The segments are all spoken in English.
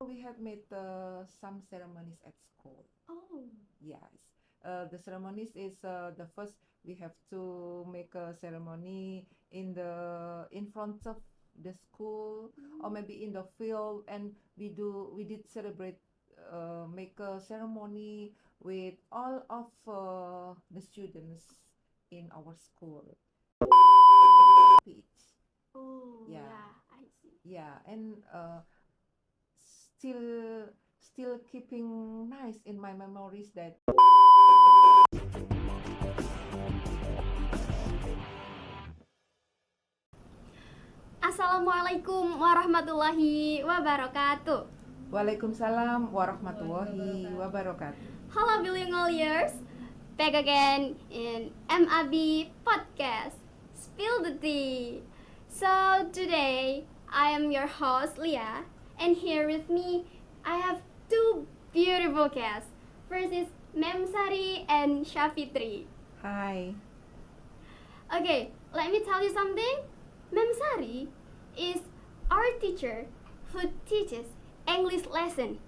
We have made some ceremonies at school. Oh. Yes. The ceremonies is the first we have to make a ceremony in front of the school or maybe in the field, and we did celebrate make a ceremony with all of the students in our school. Speech. Oh, Yeah. yeah, I see. Yeah, and still still keeping nice in my memories that Assalamualaikum warahmatullahi wabarakatuh. Waalaikumsalam warahmatullahi wabarakatuh. Hello, bilingual. Back again in MAB podcast. Spill the tea. So today I am your host Leah, and here with me I have two beautiful guests. First is Memsari and Shafitri. Hai. Okay, let me tell you something. Memsari is our teacher who teaches English lesson,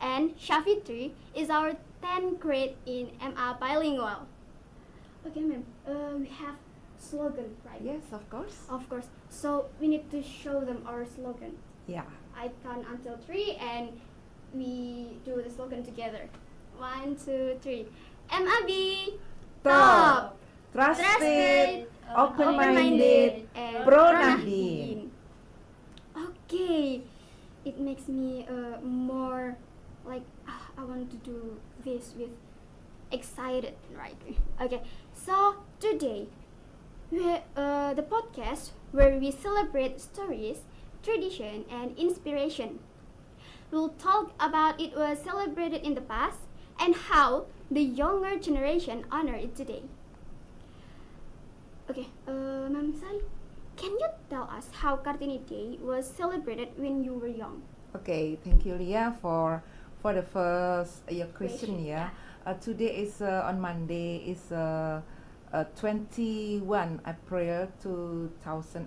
and Shafitri is our 10th grade in MA bilingual. Okay, ma'am. We have slogan, right? Yes, of course. Of course. So we need to show them our slogan. Yeah. I count until 3 and we do the slogan together. 1, 2, 3. MAB Top. Trusted, Trusted, open-minded, and pro-Nahdien. Okay, it makes me more like I want to do this with excited, right? Okay, so today the podcast where we celebrate stories, tradition, and inspiration. We'll talk about it was celebrated in the past and how the younger generation honor it today. Okay, Ma'am Sari, can you tell us how Kartini Day was celebrated when you were young? Okay, thank you, Leah, for the first your question. Question, Yeah. Today is on Monday is 21 April 2025.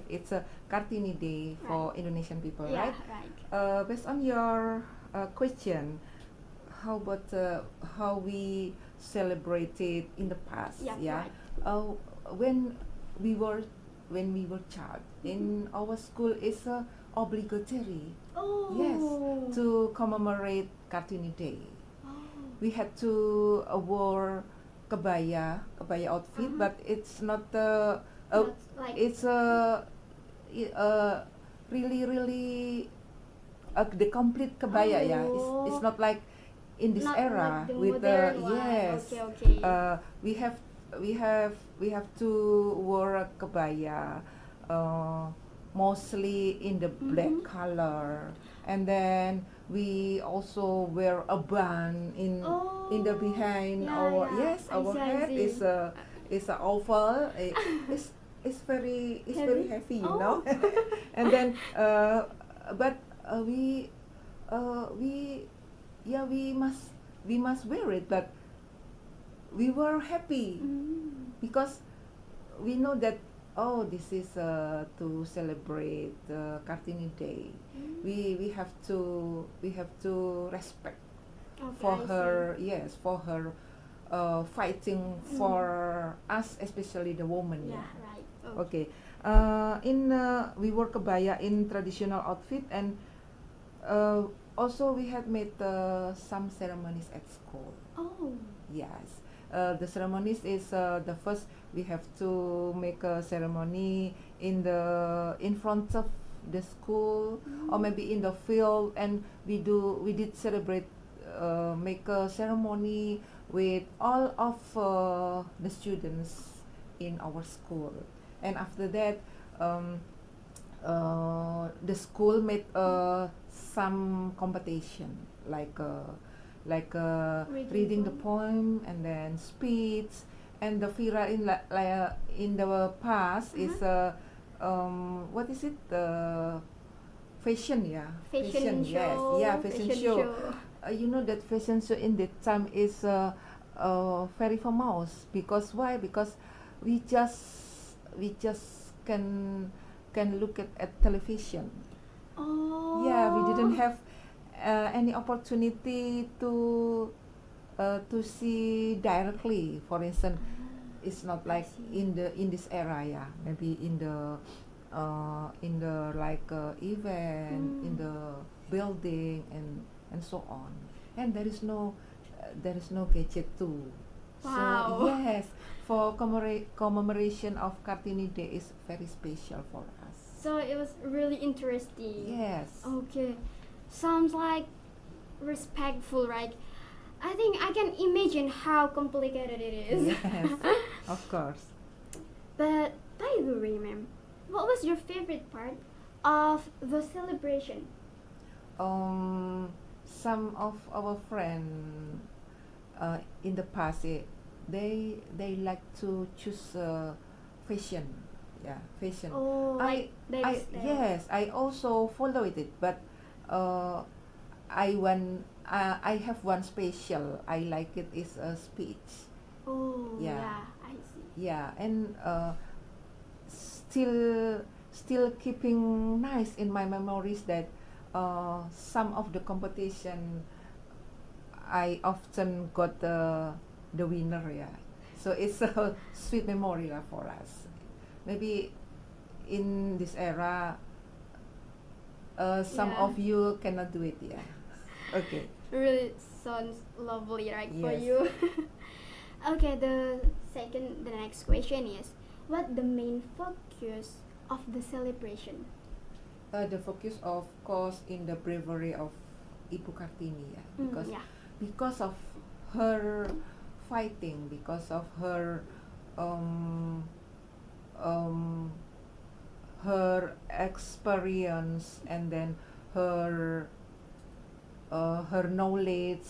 It's a Kartini Day for Right. Indonesian people, Yeah, right? right. Based on your question, how about how we celebrated in the past? Yeah, Yeah. right. Uh, when we were when we were child in our school is obligatory. Oh. Yes, to commemorate Kartini Day. Oh. We had to wear kebaya outfit, Uh-huh. but it's not Not like it's really the complete kebaya. Yeah, it's not like in this not era like the with the modern one. yes. Okay, okay. We have we have to wear a kebaya, mostly in the black Mhm. color, and then we also wear a band in the behind yeah, our yeah. yes I our see, I head see. is a oval. It's very heavy, you know. Oh. And then but we yeah we must wear it, but we were happy because we know that oh this is to celebrate Kartini Day. We have to respect Okay, for I see. her, yes, for her fighting for us, especially the woman. Yeah, Yeah. right. Okay. In we wore kebaya in traditional outfit, and also we had made some ceremonies at school. Oh. Yes. The ceremonies is the first we have to make a ceremony in front of the school or maybe in the field, and we did celebrate make a ceremony with all of the students in our school. And after that the school made some competition like reading the poem and then speech, and the Vira in the past is what is it, the fashion, yeah, Fashion yes, show. yeah, fashion show. You know that fashion show in that time is very famous because why? Because we just can look at television. Yeah, we didn't Oh. have any opportunity to see directly. For instance, it's not I like see. in this era, yeah, maybe in the like event, in Mm. the building, and so on. And there is no gadget too. So Wow. yes, for commemoration of Kartini Day is very special for us. So it was really interesting. Yes. Okay. Sounds like respectful, right? I think I can imagine how complicated it is. Yes, of course. But by the way, ma'am, what was your favorite part of the celebration? Some of our friends in the past, they like to choose fashion, yeah, fashion. Oh, like baby step. Yes, I also follow it, but uh, I have one special. I like it is a speech. Oh, Yeah, yeah, I see. yeah, and still keeping nice in my memories that some of the competition I often got the winner, yeah. So it's a sweet memory for us. Maybe in this era, some Yeah. of you cannot do it, yeah. Okay. Really sounds lovely, right, for Yes. you? Okay, the next question is, what the main focus of the celebration? The focus, of course, in the bravery of Ibu Kartini, yeah, Yeah. because of her fighting, because of her um, um, her experience, and then her her knowledge,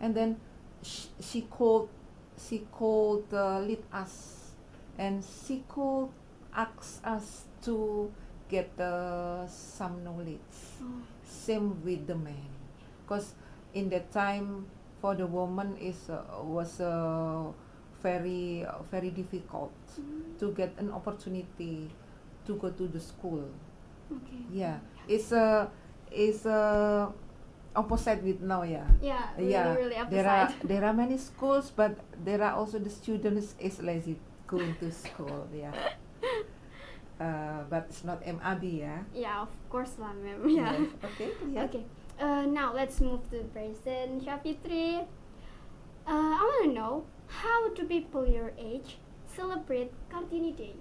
and then she could lead us, and she could ask us to get some knowledge. Oh. Same with the man, because in that time for the woman is was very difficult to get an opportunity to go to the school. Okay. Yeah, it's opposite with now, yeah. Yeah, really, Yeah, really opposite. there are many schools, but there are also the students is lazy going to school, yeah. But it's not MAB, yeah. Yeah, of course lah, ma'am. Yeah. Yes. Okay, yeah. Okay. Now let's move to the present, Shafitri. I want to know, how do people your age celebrate Kartini Day?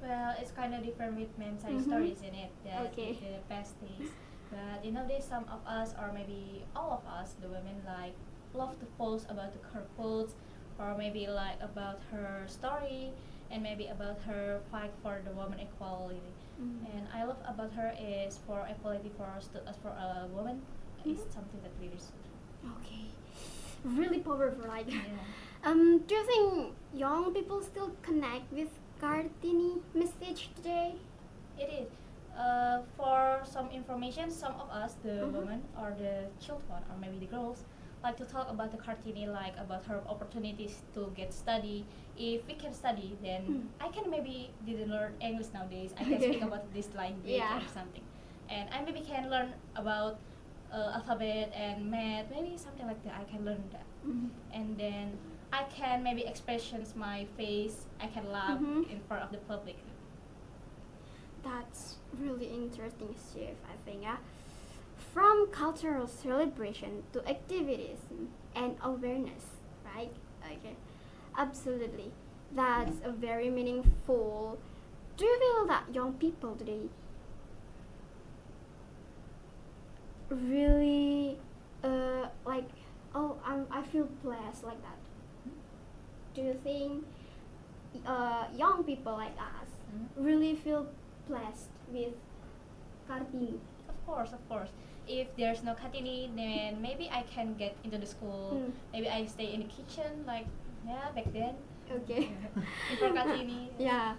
Well, it's kind of different with men's side Mhm. stories in it that Okay. with the past days. But nowadays, some of us, or maybe all of us, the women, like love to post about her clothes, or maybe like about her story, and maybe about her fight for the woman equality. And I love about her is for equality for us, as for a woman, is Mhm. something that really suits. Okay. Really powerful, right? Yeah. Do you think young people still connect with Kartini message today? It is. For some information, some of us, the Mhm. women or the children or maybe the girls, like to talk about the Kartini, like about her opportunities to get study. If we can study, then I can maybe didn't learn English nowadays. I can speak about this language Yeah. or something, and I maybe can learn about alphabet and math, maybe something like that. I can learn that, and then I can maybe expressions my face. I can laugh Mhm. in front of the public. That's really interesting shift, I think. From cultural celebration to activities and awareness, right? Okay, absolutely. That's a very meaningful. Do you feel that young people today really like, oh, I feel blessed like that? Do you think young people like us really feel blessed with Kartini? Of course. If there's no Kartini, then maybe I can get into the school. Maybe I stay in the kitchen, like back then. Okay. Before Kartini. Yeah.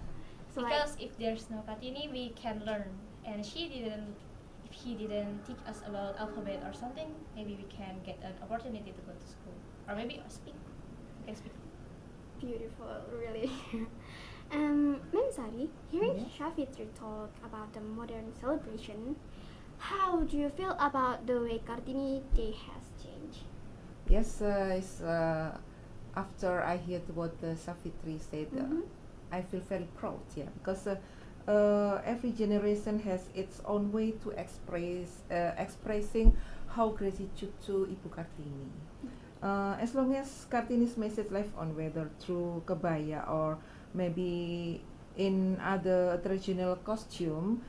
So Because if there's no Kartini, we can learn. And if he didn't teach us about alphabet or something, maybe we can get an opportunity to go to school, or maybe speak. We can speak. beautiful, really. Ma'am Sari, hearing Yeah. Shafitri talk about the modern celebration, how do you feel about the way Kartini Day has changed? Yes, after I heard what Savitri said, Mhm. I feel very proud. Yeah, because every generation has its own way to expressing how gratitude to Ibu Kartini. As long as Kartini's message live on, whether through kebaya or maybe in other traditional costume,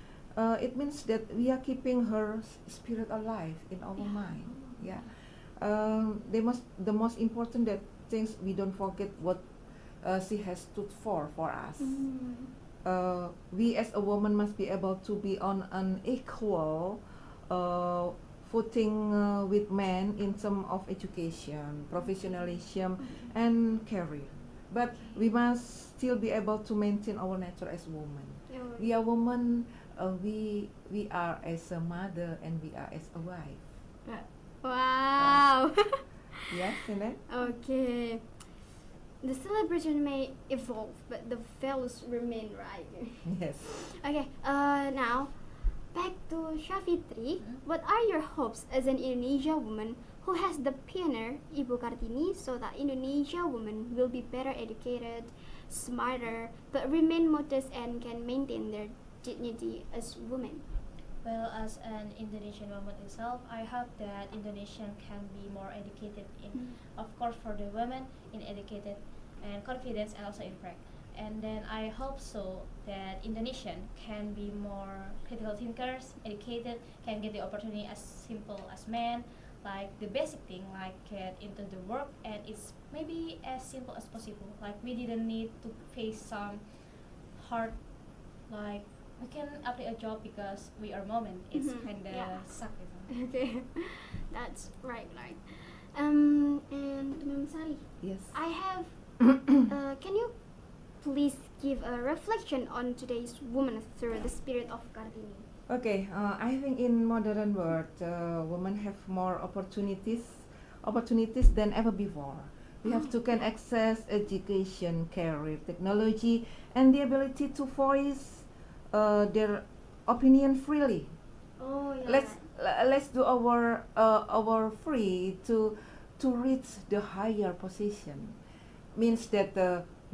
it means that we are keeping her spirit alive in our Yeah. mind. Yeah. The most important that things we don't forget what she has stood for us. We as a woman must be able to be on an equal footing with men in terms of education, professionalism, and career. But we must still be able to maintain our nature as women. We are women. We are as a mother and we are as a wife. Wow. Yes, Sinet? Okay. The celebration may evolve, but the values remain, right? Yes. Okay. Now, back to Shafitri. What are your hopes as an Indonesia woman who has the pioneer Ibu Kartini, so that Indonesia women will be better educated, smarter, but remain modest and can maintain their dignity as women? Well, as an Indonesian woman itself, I hope that Indonesian can be more educated in, of course, for the women in educated and confidence and also in fact. And then I hope so that Indonesian can be more critical thinkers, educated, can get the opportunity as simple as men, like the basic thing, like get into the work, and it's maybe as simple as possible. Like we didn't need to face some hard, like we can apply a job because we are women. It's Mhm. kinda Yeah. suck, you know. Okay, that's right. And Ma'am Sari, Yes. I have. Can you please give a reflection on today's woman through the spirit of Kartini? Okay, I think in modern world, women have more opportunities than ever before. We have to can access education, career, technology, and the ability to voice their opinion freely. Oh yeah. Let's do our free to reach the higher position. Means that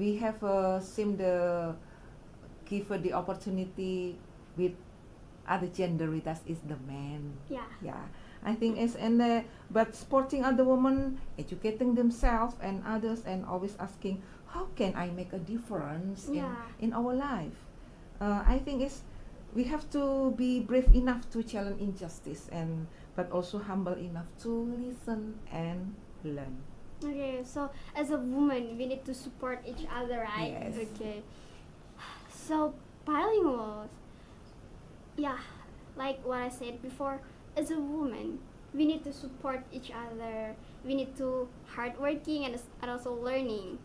we have seem the give the opportunity with other gender with us is the man. Yeah. Yeah, I think it's but supporting other women, educating themselves and others, and always asking how can I make a difference Yeah. in our life. I think it's we have to be brave enough to challenge injustice and but also humble enough to listen and learn. Okay, so as a woman, we need to support each other, right? Yes. Okay. So bilinguals, yeah, like what I said before, as a woman, we need to support each other. We need to hardworking and also learning.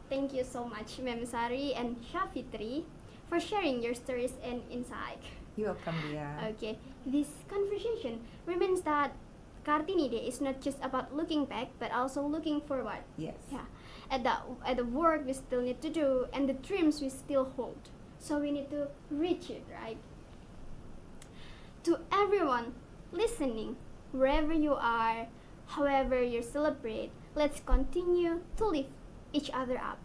Thank you so much, Mem Sari and Shafitri, for sharing your stories and insight. You're welcome, Dia. Okay, this conversation remains that Kartini Day is not just about looking back, but also looking forward. Yes. Yeah, at the work we still need to do and the dreams we still hold. So we need to reach it, right? To everyone listening, wherever you are, however you celebrate, let's continue to lift each other up.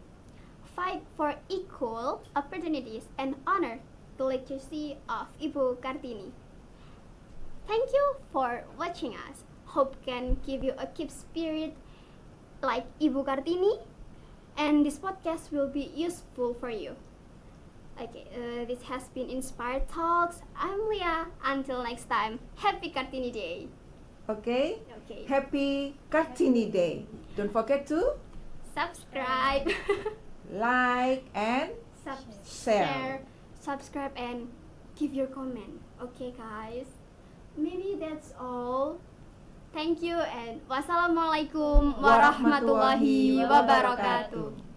Fight for equal opportunities and honor the legacy of Ibu Kartini. Thank you for watching us. Hope can give you a keep spirit like Ibu Kartini, and this podcast will be useful for you. Okay, this has been Inspired Talks. I'm Leah. Until next time, happy Kartini Day. Okay. Okay, Happy Kartini Day. Don't forget to subscribe, like and share, subscribe, and give your comment. Okay, guys. Maybe that's all. Thank you and wassalamualaikum warahmatullahi wabarakatuh.